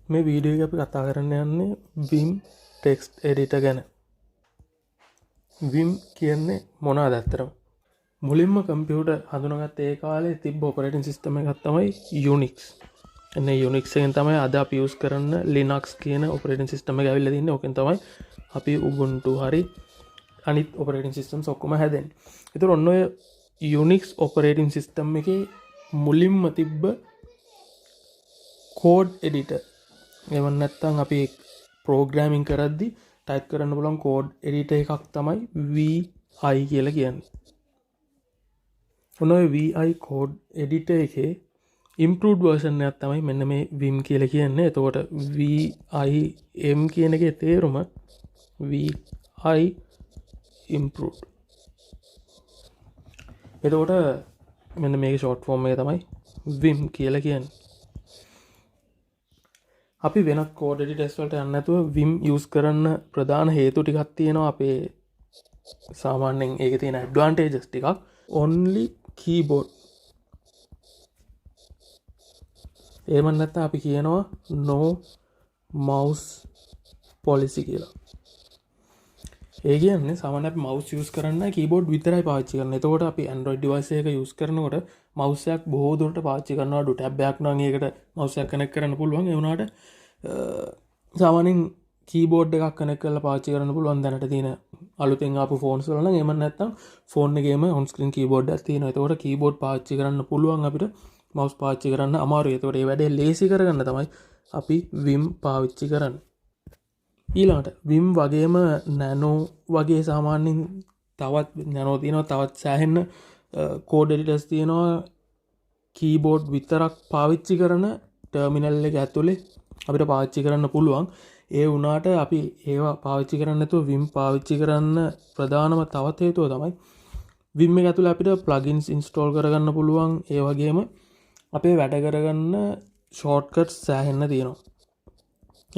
මේ වීඩියෝ එක අපි කතා කරන්න යන්නේ Vim text editor ගැන. Vim කියන්නේ මොනවද ඇත්තටම? මුලින්ම කම්පියුටර් හඳුනාගත්ත ඒ කාලේ තිබ්බ ඔපරේටින් සිස්ටම් එකක් තමයි Unix. එන්නේ Unix එකෙන් තමයි අද අපි යූස් කරන Linux කියන ඔපරේටින් සිස්ටම් එක ඇවිල්ලා තින්නේ. ඕකෙන් තමයි අපි Ubuntu හරි අනිත් ඔපරේටින් සිස්ටම්ස් ඔක්කොම හැදෙන්නේ. ඒතර ඔන්න ඔය Unix ඔපරේටින් සිස්ටම් එකේ මුලින්ම තිබ්බ කෝඩ් එඩිටර්. එවන් නැත්තම් අපි ප්‍රෝග්‍රෑමින් කරද්දි ටයිප් කරන්න පුළුවන් කෝඩ් එඩිටර් එකක් තමයි VI කියලා කියන්නේ. ඔන්න ඔය VI කෝඩ් එඩිටර් එකේ improved version එකක් තමයි මෙන්න මේ Vim කියලා කියන්නේ. එතකොට VIM කියන එකේ තේරුම VI improved. එතකොට මෙන්න මේකේ short form එක තමයි Vim කියලා කියන්නේ. අපි වෙනත් කෝඩ් එඩිටර්ස් වලට යන්න නැතුව Vim use කරන්න ප්‍රධාන හේතු ටිකක් තියෙනවා. අපේ සාමාන්‍යයෙන් ඒකේ තියෙන advantages ටිකක්. only keyboard. එහෙම නැත්නම් අපි කියනවා no mouse policy කියලා. ඒ කියන්නේ සාමාන්‍යයෙන් අපි mouse use කරන්න keyboard විතරයි පාවිච්චි කරන්නේ. එතකොට අපි Android device එක use කරනකොට mouse එකක් බොහෝ දුරට පාවිච්චි කරනවා. ඩු ටැබ් එකක් නම් ඒකට mouse එක connect කරන්න පුළුවන්. ඒ වුණාට සාමාන්‍යයෙන් keyboard එකක් connect කරලා පාවිච්චි කරන්න පුළුවන් දැනට තියෙන අලුතෙන් ආපු phones වල නම්. එහෙම නැත්නම් phone එකේම on screen keyboard එකක් තියෙනවා. එතකොට keyboard පාවිච්චි කරන්න පුළුවන් අපිට mouse පාවිච්චි කරන්න අමාරුයි. එතකොට මේ වැඩේ ලේසි කරගන්න තමයි අපි Vim පාවිච්චි කරන්නේ. ඊළඟට Vim වගේම Nano වගේ සාමාන්‍යයෙන් තවත් Nano තියෙනවා. තවත් සෑහෙන code editors තියෙනවා. keyboard විතරක් පාවිච්චි කරන terminal එක ඇතුලේ අපිට පාවිච්චි කරන්න පුළුවන්. ඒ වුණාට අපි ඒවා පාවිච්චි කරන්නේ නැතුව Vim පාවිච්චි කරන්න ප්‍රධානම තවත් හේතුව තමයි Vim එක ඇතුලේ අපිට plugins install කරගන්න පුළුවන්. ඒ වගේම අපේ වැඩ කරගන්න shortcuts සෑහෙන්න තියෙනවා.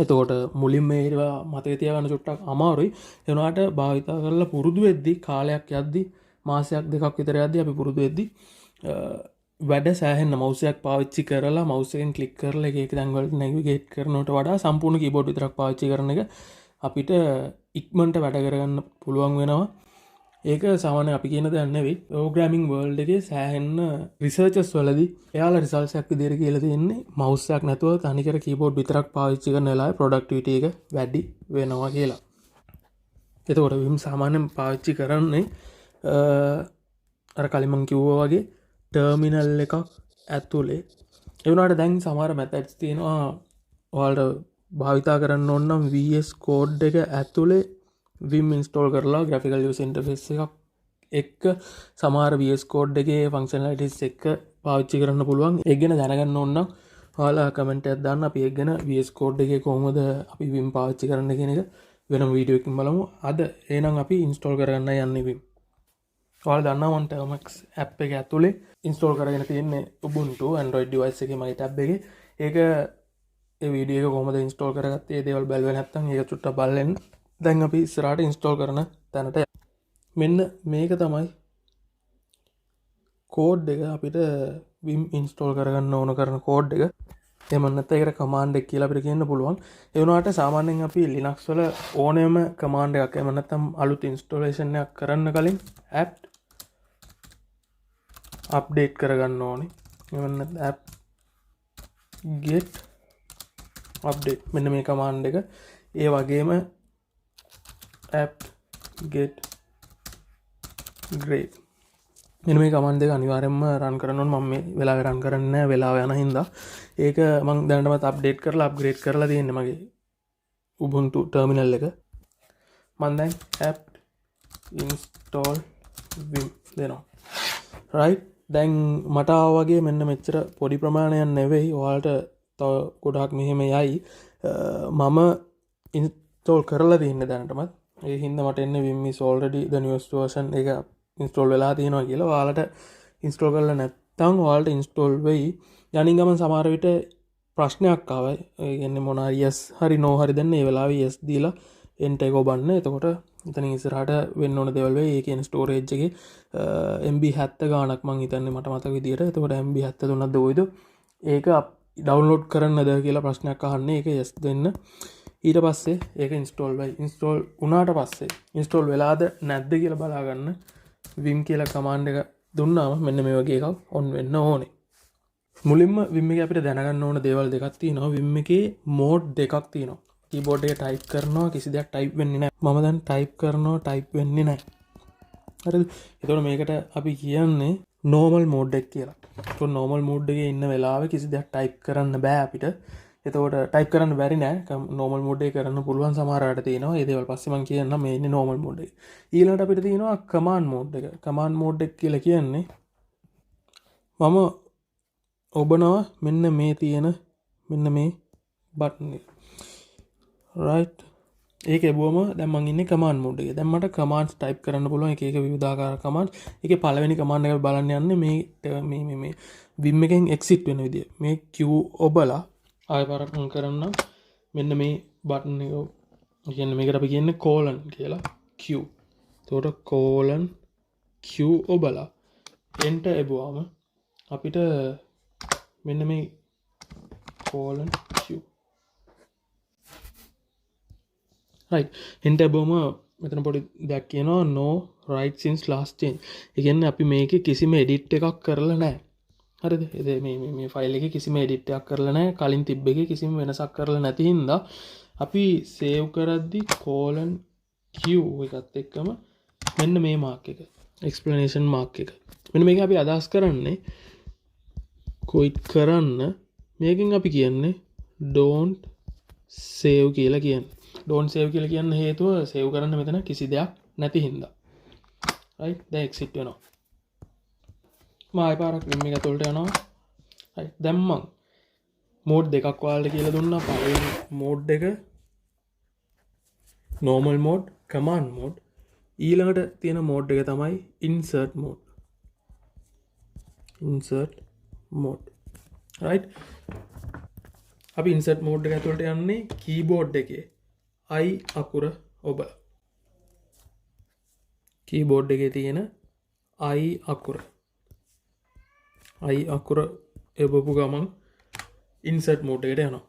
එතකොට මුලින්ම ඒවා මතක තියාගන්න චුට්ටක් අමාරුයි. ඒ වුණාට භාවිතා කරලා පුරුදු වෙද්දි කාලයක් යද්දි මාසයක් දෙකක් විතර යද්දි අපි පුරුදු වෙද්දි වැඩ සෑහෙන්න mouse එකක් පාවිච්චි කරලා mouse එකෙන් click කරලා එක තැන් වලට navigate කරනවට වඩා සම්පූර්ණ keyboard විතරක් පාවිච්චි කරන එක අපිට ඉක්මනට වැඩ කරගන්න පුළුවන් වෙනවා. ඒක සාමාන්‍යයෙන් අපි කියන දෙයක් නෙවෙයි. programming world එකේ සෑහෙන්න researchers වලදී එයාලා results එකක් විදිහට කියලා තියෙන්නේ mouse එකක් නැතුව තනිකර keyboard විතරක් පාවිච්චි කරන වෙලාවේ productivity එක වැඩි වෙනවා කියලා. එතකොට Vim සාමාන්‍යයෙන් පාවිච්චි කරන්නේ අර කලින් මම කිව්වා වගේ terminal එකක් ඇතුලේ. ඒ වුණාට දැන් සමහර methods තියෙනවා ඔයාලට භාවිතා කරන්න ඕන නම් VS code එක ඇතුලේ Vim install කරලා graphical user interface එකක් එක්ක සමහර VS code එකේ functionalities එක්ක පාවිච්චි කරන්න පුළුවන්. ඒක ගැන දැනගන්න ඕන නම් ඔයාලා comment එකක් දාන්න. අපි ඒක ගැන VS code එකේ කොහොමද අපි Vim පාවිච්චි කරන්න කියන එක වෙනම වීඩියෝ එකකින් බලමු. අද එහෙනම් අපි install කරගන්න යන්නේ Vim. ඔයාලා දන්නවා මම Termux app එක ඇතුලේ install කරගෙන තියෙන්නේ Ubuntu Android device එකේ මගේ tab එකේ. ඒක ඒ වීඩියෝ එක කොහොමද install කරගත්තේ ඒ දේවල් බලුවේ නැත්නම් ඒක චුට්ටක් බලන්න. දැන් අපි ඉස්සරහට install කරන තැනට මෙන්න මේක තමයි කෝඩ් එක. අපිට Vim install කරගන්න ඕන කරන කෝඩ් එක. එහෙම නැත්නම් ඒකට command එක කියලා අපිට කියන්න පුළුවන්. ඒ වුණාට සාමාන්‍යයෙන් අපි Linux වල ඕනෑම command එකක් එහෙම නැත්නම් අලුත් installation එකක් කරන්න කලින් apt update කරගන්න ඕනේ. එහෙම නැත්නම් apt get update මෙන්න මේ command එක. ඒ වගේම apt get great මෙන්න මේ command දෙක අනිවාර්යයෙන්ම run කරන්න ඕනේ. මම මේ වෙලාවේ run කරන්නේ නැහැ වෙලාව යන හින්දා. ඒක මම දැනටමත් update කරලා upgrade කරලා තියෙන්නේ මගේ Ubuntu terminal එක. මම දැන් apt install Vim දෙනවා. right දැන් මට ආවා වගේ මෙන්න මෙච්චර පොඩි ප්‍රමාණයක් නෙවෙයි. ඔයාලට තව ගොඩාක් මෙහෙම යයි. මම install කරලා තියෙන්නේ දැනටමත්. ඒ හින්දා මට එන්නේ Vim is already the newest version එක install වෙලා තියෙනවා කියලා. ඔයාලට install කරලා නැත්නම් ඔයාලට install වෙයි. යනින් ගමන් සමහර විට ප්‍රශ්නයක් ආවයි. ඒ කියන්නේ මොනවා yes හරි no හරි දෙන්න. ඒ වෙලාවේ yes දීලා enter එක ඔබන්න. එතකොට එතනින් ඉස්සරහට වෙන්න ඕන දේවල් වෙයි. ඒ කියන්නේ storage එකේ MB 70 ගාණක් මං හිතන්නේ මට මතක විදියට. එතකොට MB 73ක් දෝයිද ඒක ඩවන්ලෝඩ් කරන්නද කියලා ප්‍රශ්නයක් අහන්නේ. ඒක yes දෙන්න. ඊට පස්සේ ඒක ඉන්ස්ටෝල් වෙයි. ඉන්ස්ටෝල් වුණාට පස්සේ ඉන්ස්ටෝල් වෙලාද නැද්ද කියලා බලාගන්න vim කියලා කමාන්ඩ් එක දුන්නාම මෙන්න මේ වගේ එකක් ඔන් වෙන්න ඕනේ. මුලින්ම vim එකේ අපිට දැනගන්න ඕන දේවල් දෙකක් තියෙනවා. vim එකේ මෝඩ් දෙකක් තියෙනවා. කීබෝඩ් එකේ ටයිප් කරනවා කිසි දෙයක් ටයිප් වෙන්නේ නැහැ. මම දැන් ටයිප් කරනවා ටයිප් වෙන්නේ නැහැ. හරිද? එතකොට මේකට අපි කියන්නේ normal mode එක කියලා. ඒක normal mode එකේ ඉන්න වෙලාවේ කිසි දෙයක් ටයිප් කරන්න බෑ අපිට. එතකොට ටයිප් කරන්න බැරි නෑ. normal mode එකේ කරන්න පුළුවන් සමහර අයට තියෙනවා. ඒ දේවල් පස්සේ මම කියන්නම් මේ ඉන්නේ normal mode එකේ. ඊළඟට අපිට තියෙනවා command mode එක. command mode එක කියලා කියන්නේ මම ඔබනවා මෙන්න මේ තියෙන මෙන්න මේ බටන් එක. right ඒක එබුවම දැන් මම ඉන්නේ command mode එකේ. දැන් මට commands type කරන්න පුළුවන් එක එක විවිධාකාර commands. ඒකේ පළවෙනි command එක බලන්න යන්නේ මේ vim එකෙන් exit වෙන විදිය. මේ Q ඔබලා ආයෙ පාරක් මම කරන්න මෙන්න මේ බටන් එක කියන්නේ මේකට අපි කියන්නේ colon කියලා Q. එතකොට colon Q ඔබලා enter එබුවාම අපිට මෙන්න මේ colon Q right enter එබුවම මෙතන පොඩි දෙයක් කියනවා no write since last change. ඒ කියන්නේ අපි මේකේ කිසිම edit එකක් කරලා නැහැ. හරිද? මේ ෆයිල් එකේ කිසිම edit එකක් කරලා නැහැ. කලින් තිබ්බ එකේ කිසිම වෙනසක් කරලා නැති හින්දා අපි save කරද්දි colon Q එකත් එක්කම මෙන්න මේ mark එක explanation mark එක. මෙන්න මේක අපි අදහස් කරන්නේ quit කරන්න. මේකෙන් අපි කියන්නේ don't save කියලා කියන්නේ. don't save කියලා කියන්න හේතුව save කරන්න මෙතන කිසි දෙයක් නැති හින්දා. right දැන් exit වෙනවා. ආයෙ පාරක් vim එක ඇතුළට යනවා. right දැන් මම මෝඩ් දෙකක් ඔයාලට කියලා දුන්නා. පළවෙනි මෝඩ් එක normal mode, command mode. ඊළඟට තියෙන මෝඩ් එක තමයි insert mode. insert mode. right අපි insert mode එක ඇතුළට යන්නේ keyboard එකේ I අකුර ඔබලා. keyboard එකේ තියෙන I අකුර එබපු ගමන් insert mode එකට යනවා.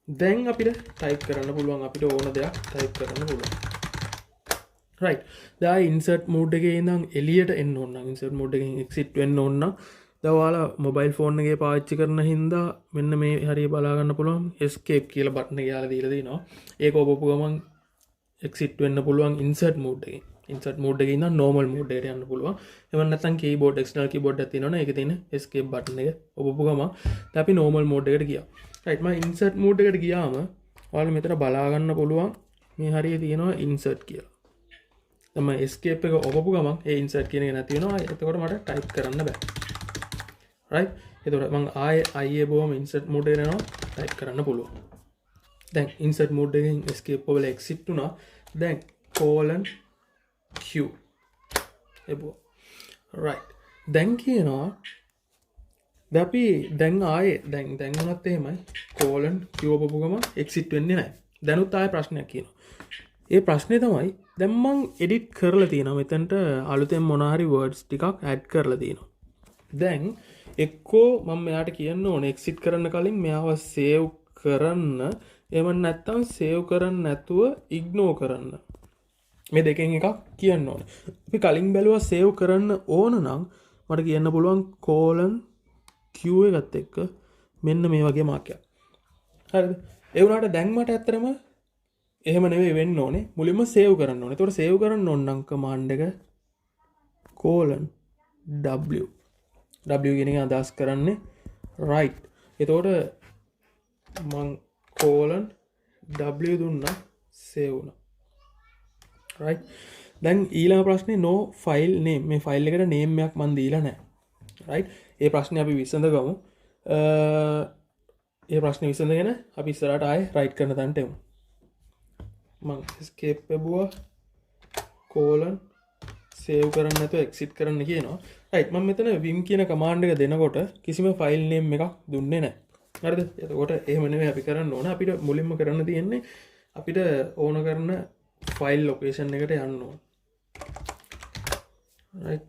දැන් අපිට type කරන්න පුළුවන් අපිට ඕන දෙයක් type කරන්න පුළුවන්. right දැන් insert mode එකේ ඉඳන් එළියට එන්න ඕන නම් insert mode එකෙන් exit වෙන්න ඕන නම් දැන් ඔයාලා mobile phone එකේ පාවිච්චි කරන හින්දා මෙන්න මේ හරිය බලා ගන්න පුළුවන් escape කියලා බටන් එක යාලා දීලා තිනවා. ඒක ඔබපු ගමන් exit වෙන්න පුළුවන් insert mode එකෙන්. insert mode එකේ ඉඳන් normal mode එකට යන්න පුළුවන්. එහෙම නැත්නම් keyboard external keyboard එකක් තියෙනවනේ ඒකේ තියෙන escape button එක ඔබපු ගමන් දැන් අපි normal mode එකට ගියා. right මම insert mode එකට ගියාම ඔයාලා මෙතන බලා ගන්න පුළුවන් මේ හරිය තියෙනවා insert කියලා. දැන් මම escape එක ඔබපු ගමන් ඒ insert කියන එක නැති වෙනවා. එතකොට මට type කරන්න බෑ. right එතකොට මම ආයේ බොහොම insert mode එකට යනවා type කරන්න පුළුවන්. දැන් insert mode එකෙන් escape ඔබල exit වුණා. දැන් colon Q එබෝ right දැන් කියනවා අපි දැන් ආයේ දැන් උනත් එහෙමයි colon Q ඔබපු ගමන් exit වෙන්නේ නැහැ. දැනුත් ආයේ ප්‍රශ්නයක් කියනවා. ඒ ප්‍රශ්නේ තමයි දැන් මං edit කරලා තියෙනවා මෙතනට අලුතෙන් මොන හරි words ටිකක් add කරලා තියෙනවා. දැන් එක්කෝ මම මෙයාට කියන්න ඕනේ exit කරන්න කලින් මෙයාව save කරන්න. එහෙම නැත්නම් save කරන්න නැතුව ignore කරන්න. මේ දෙකෙන් එකක් කියන්න ඕනේ. අපි කලින් බැලුවා save කරන්න ඕන නම් මට කියන්න පුළුවන් colon Q එකත් එක්ක මෙන්න මේ වගේ මාර්ක් එකක්. හරිද? ඒ වුණාට දැන් මට ඇත්තටම එහෙම නෙවෙයි වෙන්න ඕනේ. මුලින්ම save කරන්න ඕනේ. ඒතකොට save කරන්න ඕන නම් command එක colon W. W කියන එක අදහස් කරන්නේ right. එතකොට මම colon W දුන්නා save වුණා. right දැන් ඊළඟ ප්‍රශ්නේ no file name. මේ ෆයිල් එකට name එකක් මම දීලා නැහැ. right ඒ ප්‍රශ්නේ අපි විසඳගමු. ඒ ප්‍රශ්නේ විසඳගෙන අපි ඉස්සරහට ආයේ write කරන තැනට එමු. මම escape එබුවා colon save කරන්න නැතුව exit කරන්න කියනවා. right මම මෙතන vim කියන command එක දෙනකොට කිසිම file name එකක් දුන්නේ නැහැ. හරිද? එතකොට එහෙම නෙමෙයි අපි කරන්න ඕන. අපිට මුලින්ම කරන්න තියෙන්නේ අපිට ඕන කරන file location එකට යන්න ඕන. right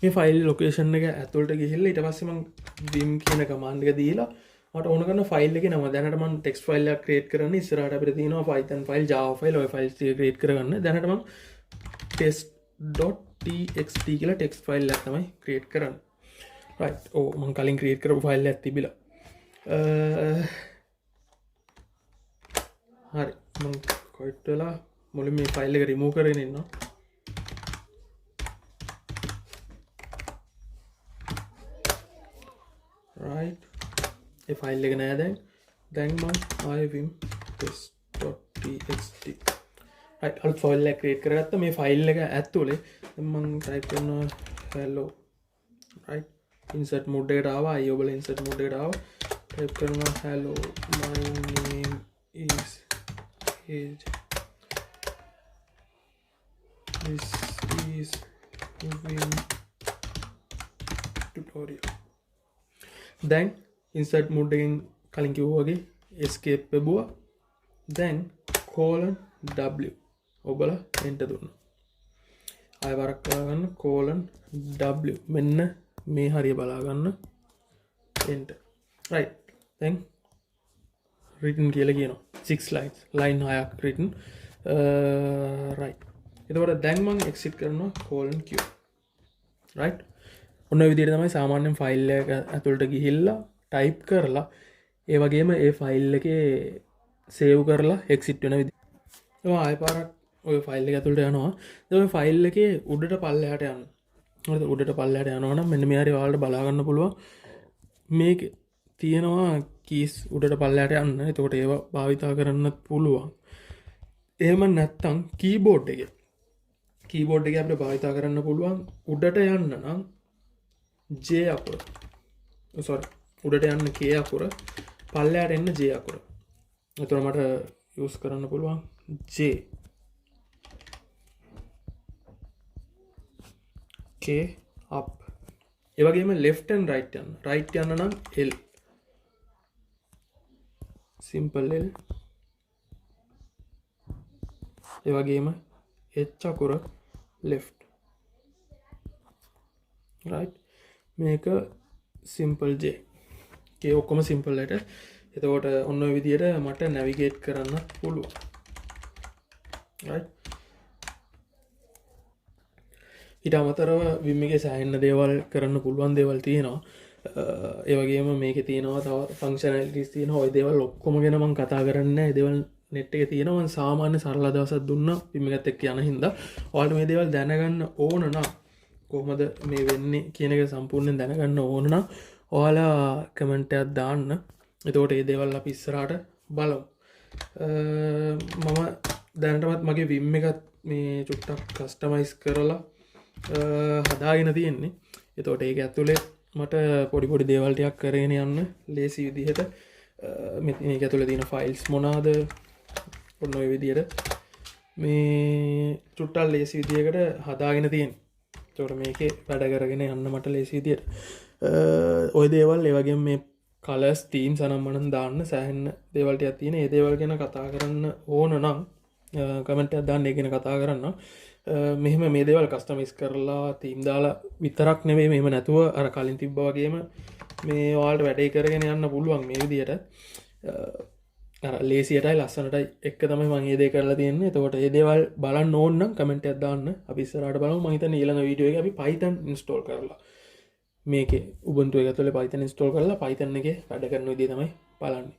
මේ ෆයිල් ලොකේෂන් එක ඇතුළට ගිහිල්ලා ඊට පස්සේ මම vim කියන කමාන්ඩ් එක දීලා මට ඕන කරන ෆයිල් එකේ නම දැනට මම ටෙක්ස්ට් ෆයිල් එකක් ක්‍රියේට් කරන්න ඉස්සරහට අපිට තියෙනවා Python ෆයිල් Java ෆයිල් ඔය ෆයිල්ස් ටික ක්‍රියේට් කරගන්න දැනට මම test.txt කියලා ටෙක්ස්ට් ෆයිල් එකක් තමයි ක්‍රියේට් කරන්නේ right ඕ මම කලින් ක්‍රියේට් කරපු ෆයිල් එකක් තිබිලා හරි මම කොයිට් වෙලා මුලින් මේ ෆයිල් එක රිමූව් කරගෙන ඉන්නවා right ඒ ෆයිල් එක නෑ දැන් මම ආයෙ vim test.txt right අලුත් ෆයිල් එකක් ක්‍රියේට් කරගත්තා මේ ෆයිල් එක ඇතුලේ දැන් මම ටයිප් කරනවා hello right insert mode එකට ආවා අය ඔබලා insert mode එකට ආවා ටයිප් කරනවා hello my name is age this is vim tutorial දැන් insert mode එකෙන් කලින් කිව්වා වගේ escape ලැබුවා දැන් colon w ඔබලා enter දුන්නා ආය වරක් කරගන්න colon w මෙන්න මේ හරිය බලා ගන්න enter right දැන් written කියලා කියනවා 6 lines line 6ක් written right එතකොට දැන් මම exit කරනවා colon q right ඔන්න ඔය විදිහට තමයි සාමාන්‍යයෙන් ෆයිල් එක ඇතුළට ගිහිල්ලා ටයිප් කරලා ඒ වගේම ඒ ෆයිල් එකේ සේව් කරලා එක්සිට් වෙන විදිහ. ඒක ආයෙ පාරක් ඔය ෆයිල් එක ඇතුළට යනවා. දැන් ඔය ෆයිල් එකේ උඩට පල්ලෙහාට යන්න. හරිද? උඩට පල්ලෙහාට යනවා නම් මෙන්න මේ හරිය ඔයාලට බලා ගන්න පුළුවන්. මේක තියෙනවා කීස් උඩට පල්ලෙහාට යන්න. එතකොට ඒවා භාවිතා කරන්නත් පුළුවන්. එහෙම නැත්නම් කීබෝඩ් එකේ අපිට භාවිතා කරන්න පුළුවන් උඩට යන්න නම් J අකුර උඩට යන්න K අකුර පල්ලෙහාට එන්න J අකුර. එතකොට මට යූස් කරන්න පුළුවන් J K up. ඒ වගේම left and right යන්න. right යන්න නම් L simple L. ඒ වගේම H අකුර left right මේක simple J ඒ ඔක්කොම simple letter. එතකොට ඔන්න ඔය විදිහට මට navigate කරන්න පුළුවන් right ඊට අමතරව vim එකේ සෑහෙන දේවල් කරන්න පුළුවන් දේවල් තියෙනවා ඒ වගේම මේකේ තියෙනවා තව functionalities තියෙනවා ওই දේවල් ඔක්කොම ගැන මම කතා කරන්නේ නැහැ ඒ දේවල් net එකේ තියෙනවා මම සාමාන්‍ය සරල දවසක් දුන්නා vim එකත් එක්ක යන හින්දා ඔයාලට මේ දේවල් දැනගන්න ඕන නම් කොහොමද මේ වෙන්නේ කියන එක සම්පූර්ණයෙන් දැනගන්න ඕන නම් ඔයාලා කමෙන්ට් එකක් දාන්න. එතකොට මේ දේවල් අපි ඉස්සරහට බලමු. මම දැනටමත් මගේ vim එකත් මේ චුට්ටක් කස්ටමයිස් කරලා හදාගෙන තියෙන්නේ. එතකොට ඒක ඇතුලේ මට පොඩි දේවල් ටිකක් කරගෙන යන්න ලේසි විදිහට මේක ඇතුලේ තියෙන ෆයිල්ස් මොනවාද ඔන්න ඔය විදිහට මේ චුට්ටක් ලේසි විදිහකට හදාගෙන තියෙන්නේ. එතකොට මේකේ වැඩ කරගෙන යන්න මට ලේසි විදිහට ඔය දේවල් ඒ වගේම මේ කලර්ස් තීම්ස් අනම්මනම් දාන්න සෑහෙන දේවල් ටිකක් තියෙන. ඒ දේවල් ගැන කතා කරන්න ඕන නම් කමෙන්ට් එකක් දාන්න. ඒ ගැන කතා කරන්න. මෙහෙම මේ දේවල් කස්ටමයිස් කරලා තීම් දාලා විතරක් නෙවෙයි මෙහෙම නැතුව අර කලින් තිබ්බා වගේම මේ ඔයාලට වැඩේ කරගෙන යන්න පුළුවන් මේ විදිහට. අර ලේසියටයි ලස්සනටයි එක තමයි මම මේ දේ කරලා තියෙන්නේ. එතකොට මේ දේවල් බලන්න ඕන නම් කමෙන්ට් එකක් දාන්න. අපි ඉස්සරහට බලමු. මම හිතන්නේ ඊළඟ වීඩියෝ එකේ අපි Python install කරලා මේකේ Ubuntu එක ඇතුලේ Python install කරලා Python එකේ වැඩ කරන විදිය තමයි බලන්නේ.